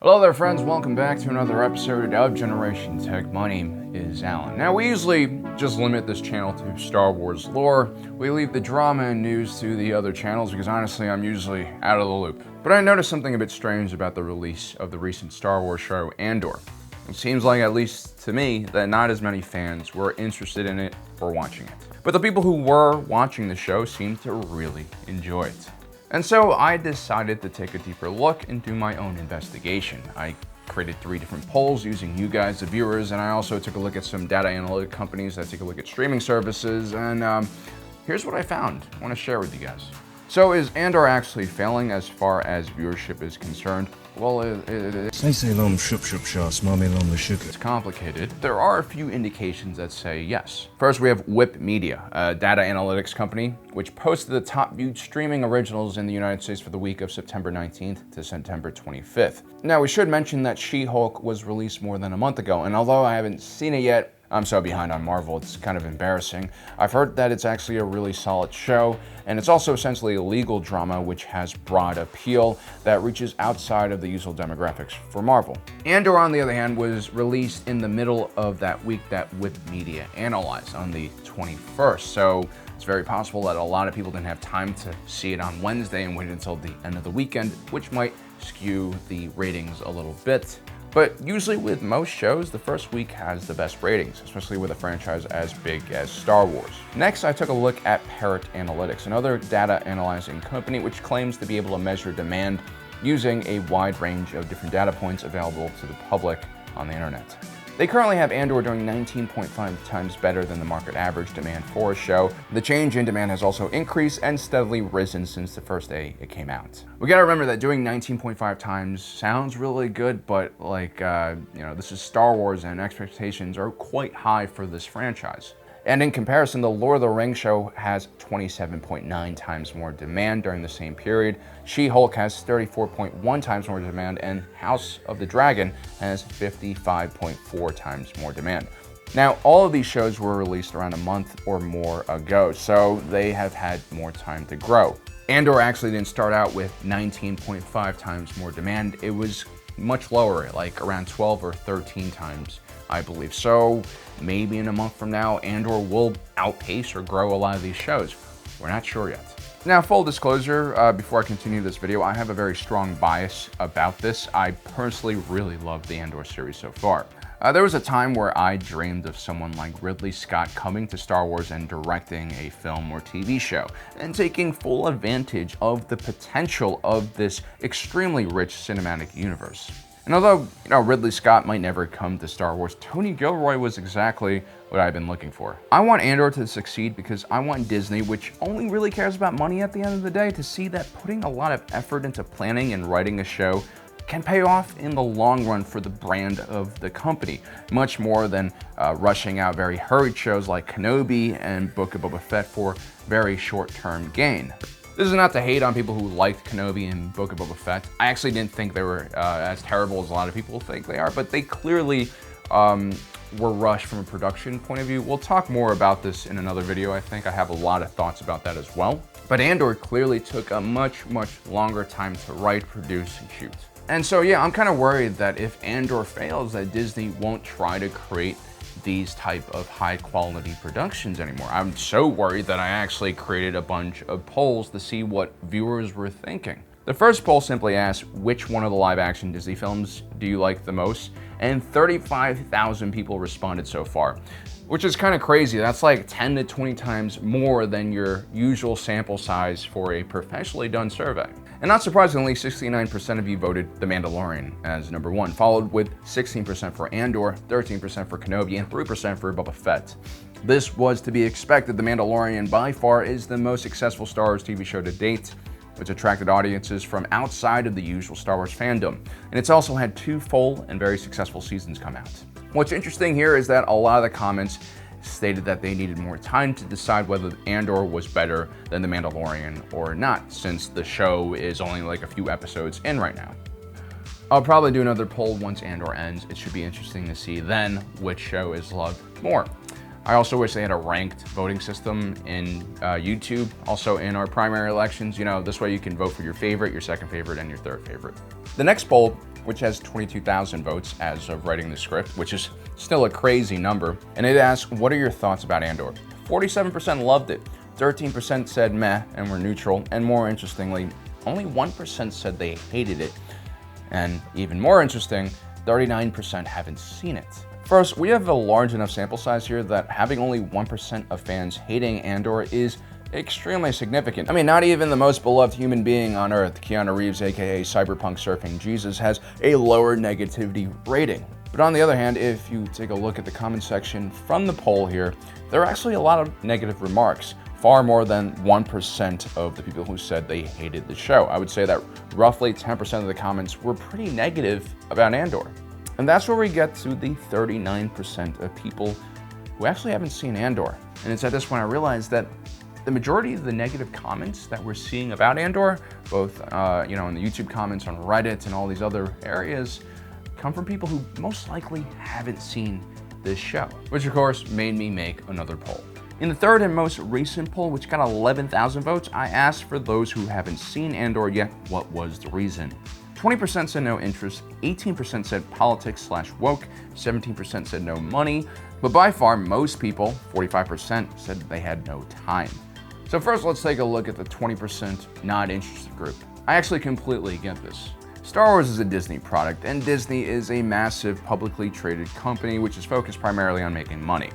Hello there friends, welcome back to another episode of Generation Tech. My name is Alan. Now we usually just limit this channel to Star Wars lore. We leave the drama and news to the other channels because honestly I'm usually out of the loop. But I noticed something a bit strange about the release of the recent Star Wars show Andor. It seems like, at least to me, that not as many fans were interested in it or watching it. But the people who were watching the show seemed to really enjoy it. And so I decided to take a deeper look and do my own investigation. I created 3 different polls using you guys, the viewers, and I also took a look at some data analytic companies that take a look at streaming services, and here's what I found. I want to share with you guys. So is Andor actually failing as far as viewership is concerned? Well, it's complicated. There are a few indications that say yes. First, we have VIII Media, a data analytics company, which posted the top viewed streaming originals in the United States for the week of September 19th to September 25th. Now, we should mention that She-Hulk was released more than a month ago, and although I haven't seen it yet, I'm so behind on Marvel, it's kind of embarrassing. I've heard that it's actually a really solid show, and it's also essentially a legal drama which has broad appeal that reaches outside of the usual demographics for Marvel. Andor, on the other hand, was released in the middle of that week that VIII Media analyzed on the 21st, so it's very possible that a lot of people didn't have time to see it on Wednesday and waited until the end of the weekend, which might skew the ratings a little bit. But usually with most shows, the first week has the best ratings, especially with a franchise as big as Star Wars. Next, I took a look at Parrot Analytics, another data analyzing company which claims to be able to measure demand using a wide range of different data points available to the public on the internet. They currently have Andor doing 19.5 times better than the market average demand for a show. The change in demand has also increased and steadily risen since the first day it came out. We gotta remember that doing 19.5 times sounds really good, but this is Star Wars and expectations are quite high for this franchise. And in comparison, the Lord of the Rings show has 27.9 times more demand during the same period. She-Hulk has 34.1 times more demand, and House of the Dragon has 55.4 times more demand. Now, all of these shows were released around a month or more ago, so they have had more time to grow. Andor actually didn't start out with 19.5 times more demand. It was much lower, like around 12 or 13 times, I believe. So maybe in a month from now, Andor will outpace or grow a lot of these shows. We're not sure yet. Now, full disclosure, before I continue this video, I have a very strong bias about this. I personally really love the Andor series so far. There was a time where I dreamed of someone like Ridley Scott coming to Star Wars and directing a film or TV show and taking full advantage of the potential of this extremely rich cinematic universe. And although, Ridley Scott might never come to Star Wars, Tony Gilroy was exactly what I've been looking for. I want Andor to succeed because I want Disney, which only really cares about money at the end of the day, to see that putting a lot of effort into planning and writing a show can pay off in the long run for the brand of the company, much more than rushing out very hurried shows like Kenobi and Book of Boba Fett for very short-term gain. This is not to hate on people who liked Kenobi and Book of Boba Fett. I actually didn't think they were as terrible as a lot of people think they are, but they clearly were rushed from a production point of view. We'll talk more about this in another video, I think. I have a lot of thoughts about that as well. But Andor clearly took a much, much longer time to write, produce, and shoot. And so, yeah, I'm kind of worried that if Andor fails, that Disney won't try to create these type of high quality productions anymore. I'm so worried that I actually created a bunch of polls to see what viewers were thinking. The first poll simply asked, which one of the live action Disney films do you like the most? And 35,000 people responded so far, which is kind of crazy. That's like 10 to 20 times more than your usual sample size for a professionally done survey. And not surprisingly, 69% of you voted The Mandalorian as number 1, followed with 16% for Andor, 13% for Kenobi, and 3% for Boba Fett. This was to be expected. The Mandalorian by far is the most successful Star Wars TV show to date, which attracted audiences from outside of the usual Star Wars fandom. And it's also had 2 full and very successful seasons come out. What's interesting here is that a lot of the comments stated that they needed more time to decide whether Andor was better than The Mandalorian or not, since the show is only like a few episodes in right now. I'll probably do another poll once Andor ends. It should be interesting to see then which show is loved more. I also wish they had a ranked voting system in YouTube. Also in our primary elections, this way you can vote for your favorite, your second favorite, and your third favorite. The next poll which has 22,000 votes as of writing the script, which is still a crazy number. And it asks, what are your thoughts about Andor? 47% loved it, 13% said meh and were neutral, and more interestingly, only 1% said they hated it. And even more interesting, 39% haven't seen it. First, we have a large enough sample size here that having only 1% of fans hating Andor is extremely significant. I mean, not even the most beloved human being on Earth, Keanu Reeves, aka Cyberpunk Surfing Jesus, has a lower negativity rating. But on the other hand, if you take a look at the comment section from the poll here, there are actually a lot of negative remarks. Far more than 1% of the people who said they hated the show. I would say that roughly 10% of the comments were pretty negative about Andor. And that's where we get to the 39% of people who actually haven't seen Andor. And it's at this point I realized that the majority of the negative comments that we're seeing about Andor, both in the YouTube comments on Reddit and all these other areas, come from people who most likely haven't seen this show, which of course made me make another poll. In the third and most recent poll, which got 11,000 votes, I asked for those who haven't seen Andor yet, what was the reason? 20% said no interest, 18% said politics/woke, 17% said no money, but by far most people, 45%, said they had no time. So first, let's take a look at the 20% not interested group. I actually completely get this. Star Wars is a Disney product, and Disney is a massive publicly traded company which is focused primarily on making money.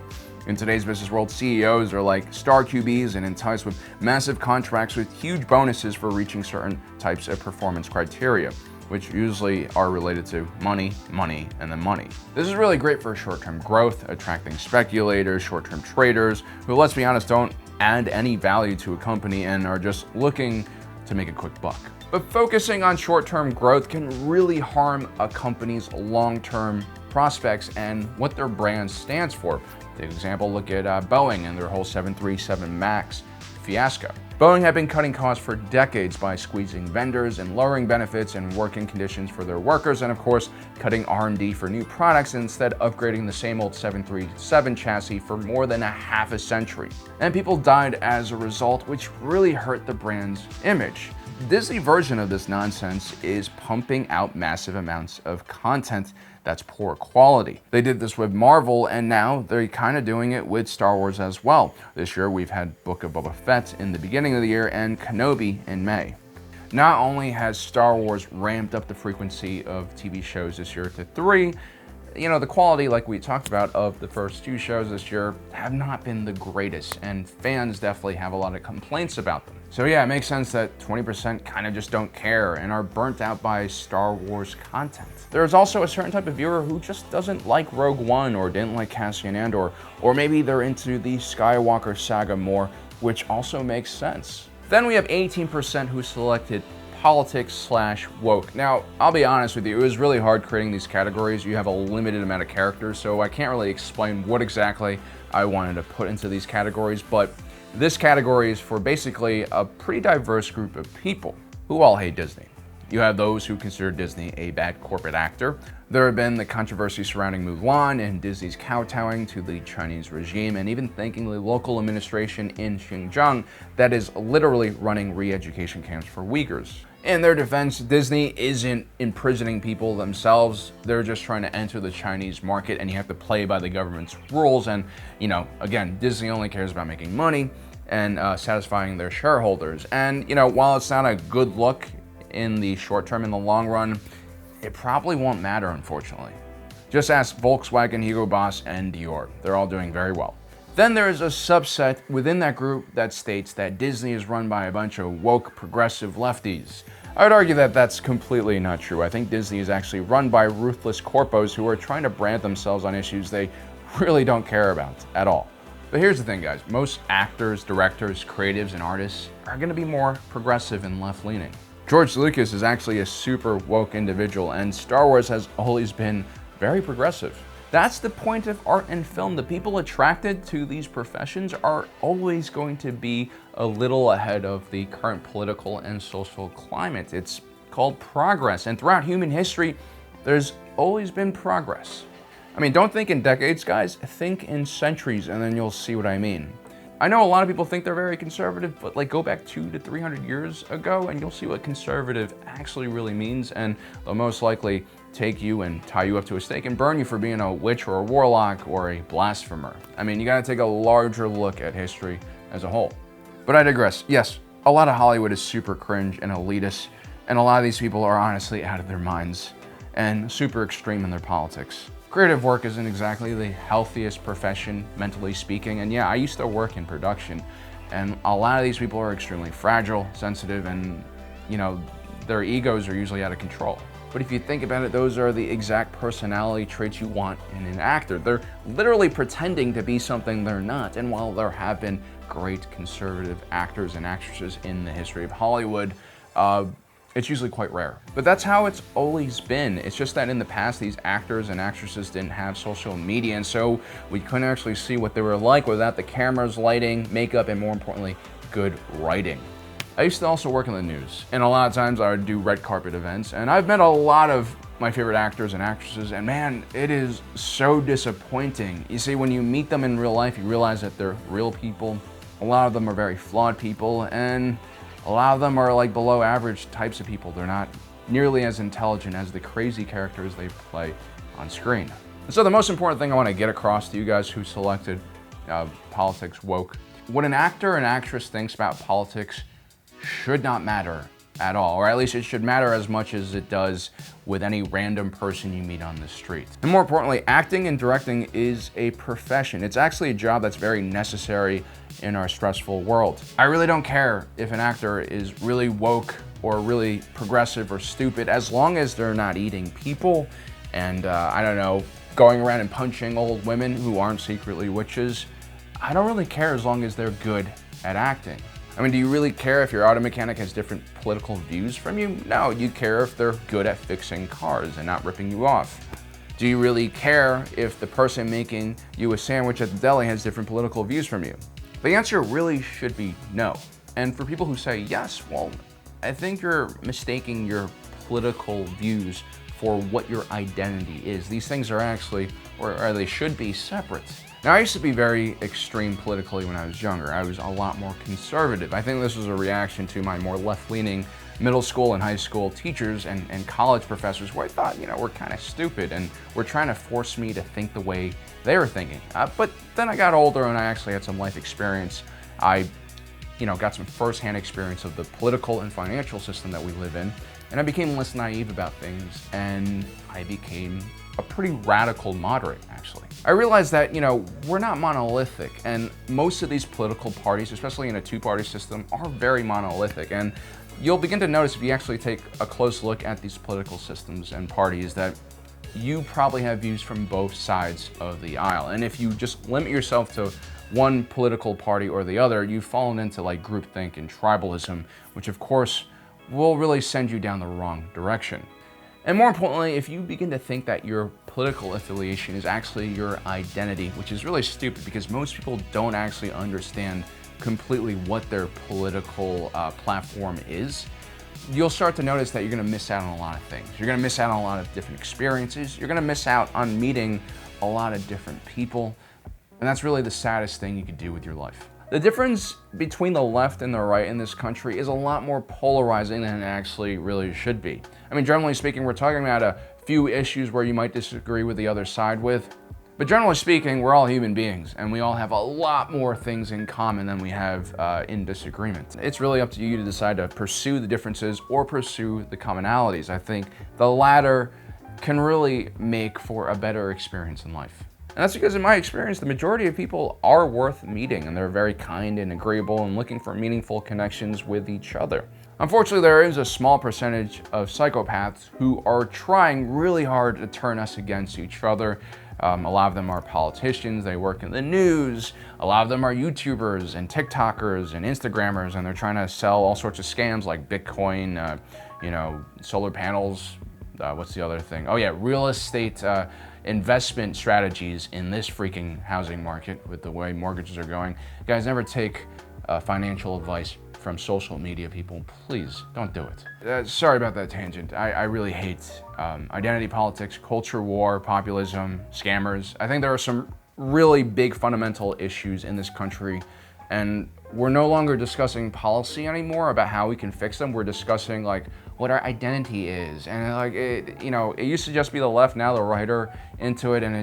In today's business world, CEOs are like star QBs and enticed with massive contracts with huge bonuses for reaching certain types of performance criteria, which usually are related to money, money, and then money. This is really great for short-term growth, attracting speculators, short-term traders, who, let's be honest, don't add any value to a company and are just looking to make a quick buck. But focusing on short-term growth can really harm a company's long-term prospects and what their brand stands for. For example, look at Boeing and their whole 737 MAX fiasco. Boeing had been cutting costs for decades by squeezing vendors and lowering benefits and working conditions for their workers, and of course, cutting R&D for new products and instead upgrading the same old 737 chassis for more than a half a century. And people died as a result, which really hurt the brand's image. The Disney version of this nonsense is pumping out massive amounts of content that's poor quality. They did this with Marvel, and now they're kind of doing it with Star Wars as well. This year we've had Book of Boba Fett in the beginning of the year and Kenobi in May. Not only has Star Wars ramped up the frequency of TV shows this year to 3, the quality, like we talked about, of the first 2 shows this year have not been the greatest, and fans definitely have a lot of complaints about them. So yeah, it makes sense that 20% kind of just don't care and are burnt out by Star Wars content. There's also a certain type of viewer who just doesn't like Rogue One or didn't like Cassian Andor, or maybe they're into the Skywalker saga more, which also makes sense. Then we have 18% who selected politics/woke. Now, I'll be honest with you, it was really hard creating these categories. You have a limited amount of characters, so I can't really explain what exactly I wanted to put into these categories, but this category is for basically a pretty diverse group of people who all hate Disney. You have those who consider Disney a bad corporate actor. There have been the controversy surrounding Mulan and Disney's kowtowing to the Chinese regime, and even thanking the local administration in Xinjiang that is literally running re-education camps for Uyghurs. In their defense, Disney isn't imprisoning people themselves. They're just trying to enter the Chinese market, and you have to play by the government's rules. And, again, Disney only cares about making money and satisfying their shareholders. And, while it's not a good look in the short term, in the long run, it probably won't matter, unfortunately. Just ask Volkswagen, Hugo Boss, and Dior. They're all doing very well. Then there is a subset within that group that states that Disney is run by a bunch of woke, progressive lefties. I would argue that that's completely not true. I think Disney is actually run by ruthless corpos who are trying to brand themselves on issues they really don't care about at all. But here's the thing, guys. Most actors, directors, creatives, and artists are going to be more progressive and left-leaning. George Lucas is actually a super woke individual, and Star Wars has always been very progressive. That's the point of art and film. The people attracted to these professions are always going to be a little ahead of the current political and social climate. It's called progress, and throughout human history, there's always been progress. I mean, don't think in decades, guys. Think in centuries, and then you'll see what I mean. I know a lot of people think they're very conservative, but like go back 200 to 300 years ago and you'll see what conservative actually really means, and they'll most likely take you and tie you up to a stake and burn you for being a witch or a warlock or a blasphemer. I mean, you gotta take a larger look at history as a whole. But I digress. Yes, a lot of Hollywood is super cringe and elitist, and a lot of these people are honestly out of their minds and super extreme in their politics. Creative work isn't exactly the healthiest profession, mentally speaking, and yeah, I used to work in production, and a lot of these people are extremely fragile, sensitive, and you know, their egos are usually out of control. But if you think about it, those are the exact personality traits you want in an actor. They're literally pretending to be something they're not, and while there have been great conservative actors and actresses in the history of Hollywood, it's usually quite rare. But that's how it's always been. It's just that in the past, these actors and actresses didn't have social media, and so we couldn't actually see what they were like without the cameras, lighting, makeup, and more importantly, good writing. I used to also work in the news, and a lot of times I would do red carpet events, and I've met a lot of my favorite actors and actresses, and man, it is so disappointing. You see, when you meet them in real life, you realize that they're real people. A lot of them are very flawed people, and a lot of them are like below average types of people. They're not nearly as intelligent as the crazy characters they play on screen. And so the most important thing I want to get across to you guys who selected politics woke, what an actor and actress thinks about politics should not matter at all, or at least it should matter as much as it does with any random person you meet on the street. And more importantly, acting and directing is a profession. It's actually a job that's very necessary in our stressful world. I really don't care if an actor is really woke or really progressive or stupid, as long as they're not eating people and, I don't know, going around and punching old women who aren't secretly witches. I don't really care as long as they're good at acting. I mean, do you really care if your auto mechanic has different political views from you? No, you care if they're good at fixing cars and not ripping you off. Do you really care if the person making you a sandwich at the deli has different political views from you? The answer really should be no. And for people who say yes, well, I think you're mistaking your political views for what your identity is. These things are actually, or they should be, separate. Now, I used to be very extreme politically when I was younger. I was a lot more conservative. I think this was a reaction to my more left-leaning middle school and high school teachers and college professors who I thought, you know, were kind of stupid and were trying to force me to think the way they were thinking. But then I got older and I actually had some life experience. I, got some firsthand experience of the political and financial system that we live in, and I became less naive about things, and I became a pretty radical moderate, actually. I realized that, we're not monolithic, and most of these political parties, especially in a two-party system, are very monolithic. And you'll begin to notice if you actually take a close look at these political systems and parties that you probably have views from both sides of the aisle. And if you just limit yourself to one political party or the other, you've fallen into like groupthink and tribalism, which of course will really send you down the wrong direction. And more importantly, if you begin to think that your political affiliation is actually your identity, which is really stupid because most people don't actually understand completely what their political platform is, you'll start to notice that you're gonna miss out on a lot of things. You're gonna miss out on a lot of different experiences. You're gonna miss out on meeting a lot of different people. And that's really the saddest thing you could do with your life. The difference between the left and the right in this country is a lot more polarizing than it actually really should be. I mean, generally speaking, we're talking about a few issues where you might disagree with the other side with, but generally speaking, we're all human beings and we all have a lot more things in common than we have in disagreement. It's really up to you to decide to pursue the differences or pursue the commonalities. I think the latter can really make for a better experience in life. And that's because in my experience, the majority of people are worth meeting and they're very kind and agreeable and looking for meaningful connections with each other. Unfortunately, there is a small percentage of psychopaths who are trying really hard to turn us against each other. A lot of them are politicians, they work in the news, a lot of them are YouTubers and TikTokers and Instagrammers, and they're trying to sell all sorts of scams like Bitcoin, solar panels, what's the other thing? Oh yeah, real estate investment strategies in this freaking housing market with the way mortgages are going. Guys, never take financial advice from social media people. Please don't do it. Sorry about that tangent. I really hate identity politics, culture war, populism, scammers. I think there are some really big fundamental issues in this country And we're no longer discussing policy anymore about how we can fix them. We're discussing like what our identity is. And like, it used to just be the left, now the right are into it, and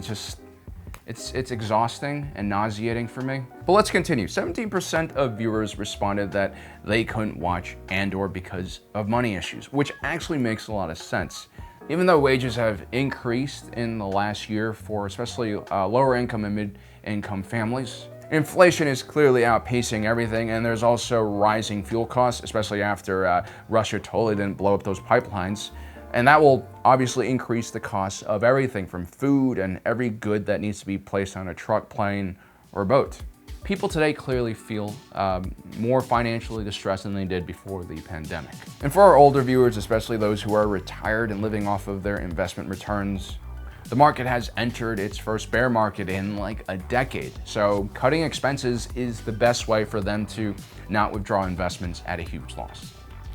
it's exhausting and nauseating for me. But let's continue. 17% of viewers responded that they couldn't watch Andor because of money issues, which actually makes a lot of sense. Even though wages have increased in the last year for especially lower income and mid-income families, inflation is clearly outpacing everything, and there's also rising fuel costs, especially after Russia totally didn't blow up those pipelines. And that will obviously increase the cost of everything from food and every good that needs to be placed on a truck, plane, or boat. People today clearly feel more financially distressed than they did before the pandemic. And for our older viewers, especially those who are retired and living off of their investment returns, the market has entered its first bear market in like a decade. So cutting expenses is the best way for them to not withdraw investments at a huge loss.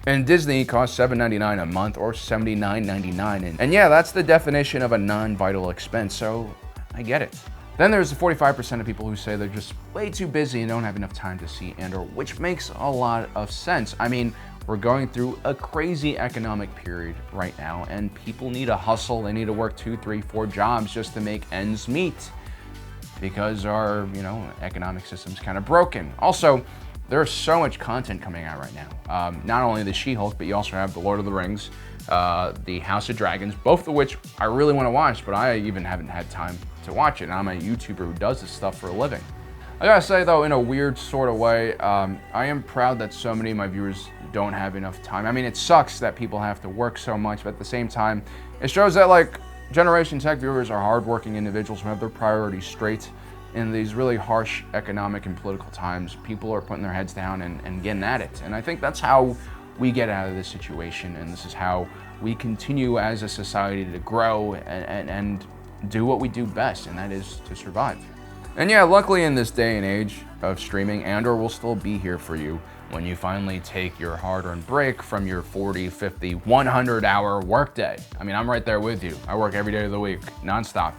And Disney costs $7.99 a month or $79.99. And yeah, that's the definition of a non-vital expense, so I get it. Then there's the 45% of people who say they're just way too busy and don't have enough time to see Andor, which makes a lot of sense. I mean, we're going through a crazy economic period right now, and people need to hustle. They need to work 2, 3, 4 jobs just to make ends meet because our, economic system's kind of broken. Also, there's so much content coming out right now. Not only the She-Hulk, but you also have the Lord of the Rings, the House of Dragons, both of which I really want to watch, but I even haven't had time to watch it. And I'm a YouTuber who does this stuff for a living. I gotta say though, in a weird sort of way, I am proud that so many of my viewers don't have enough time. I mean, it sucks that people have to work so much, but at the same time, it shows that like Generation Tech viewers are hardworking individuals who have their priorities straight. In these really harsh economic and political times, people are putting their heads down and getting at it. And I think that's how we get out of this situation, and this is how we continue as a society to grow and do what we do best, and that is to survive. And yeah, luckily in this day and age of streaming, Andor will still be here for you when you finally take your hard-earned break from your 40, 50, 100-hour workday. I mean, I'm right there with you. I work every day of the week, nonstop,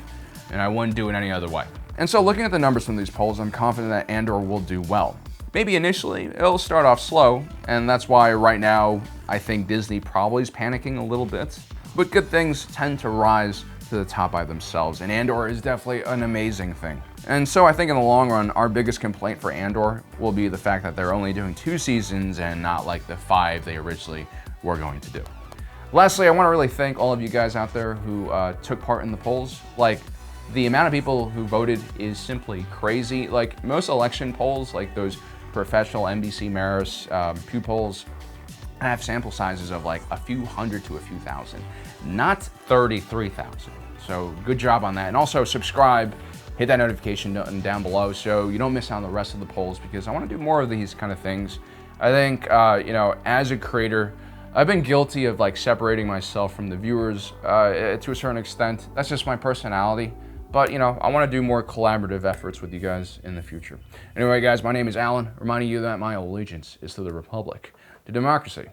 and I wouldn't do it any other way. And so looking at the numbers from these polls, I'm confident that Andor will do well. Maybe initially it'll start off slow, and that's why right now I think Disney probably is panicking a little bit. But good things tend to rise to the top by themselves, and Andor is definitely an amazing thing. And so I think in the long run, our biggest complaint for Andor will be the fact that they're only doing 2 seasons and not like the 5 they originally were going to do. Lastly, I want to really thank all of you guys out there who took part in the polls. Like, the amount of people who voted is simply crazy. Like most election polls, like those professional NBC Marist Pew polls, have sample sizes of like a few hundred to a few thousand, not 33,000. So good job on that. And also subscribe, hit that notification button down below so you don't miss out on the rest of the polls, because I want to do more of these kind of things. I think, as a creator, I've been guilty of like separating myself from the viewers to a certain extent. That's just my personality. But, I want to do more collaborative efforts with you guys in the future. Anyway, guys, my name is Alan, reminding you that my allegiance is to the Republic, to democracy,